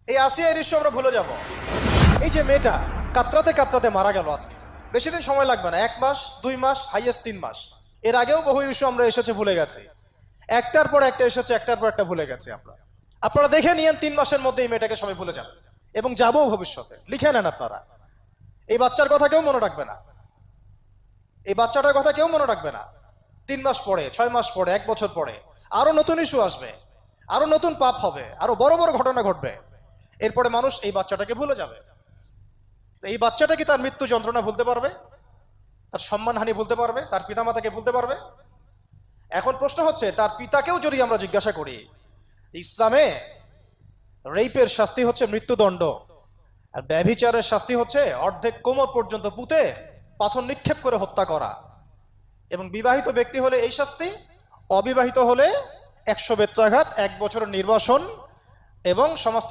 এই আসিয়া এই দৃশ্য আমরা ভুলে যাব। এই যে মেয়েটা কাতরাতে কাতরাতে মারা গেল আজকে, বেশি দিন সময় লাগবে না, 1 মাস 2 মাস হাইয়েস্ট 3 মাস। এর আগেও বহু ইস্যু আমরা এসেছে ভুলে গেছি, একটার পর একটা এসেছে, একটার পর একটা ভুলে গেছি আমরা। আপনারা দেখে নিয়েন 3 মাসের মধ্যে এই মেয়েটাকে সবাই ভুলে যান, এবং যাবো ভবিষ্যতে। লিখে নেন আপনারা, এই বাচ্চার কথা কেউ মনে রাখবে না, এই বাচ্চাটার কথা কেউ মনে রাখবে না। 3 মাস পরে, 6 মাস পরে, 1 বছর পরে আরো নতুন ইস্যু আসবে, আরো নতুন পাপ হবে, আরো বড় বড় ঘটনা ঘটবে। এরপরে মানুষ এই বাচ্চাটাকে ভুলে যাবে। এই বাচ্চাটা কি তার মৃত্যু যন্ত্রণা ভুলতে পারবে? তার সম্মানহানি ভুলতে পারবে? তার পিতামাতাকে ভুলতে পারবে? এখন প্রশ্ন হচ্ছে, তার পিতাকেও যদি আমরা জিজ্ঞাসা করি, ইসলামে রেপের শাস্তি হচ্ছে মৃত্যুদণ্ড, আর ব্যভিচারের শাস্তি হচ্ছে অর্ধেক কোমর পর্যন্ত পুঁতে পাথর নিক্ষেপ করে হত্যা করা, এবং বিবাহিত ব্যক্তি হলে এই শাস্তি, অবিবাহিত হলে 100 বেত্রাঘাত, 1 বছরের নির্বাসন এবং সমাজ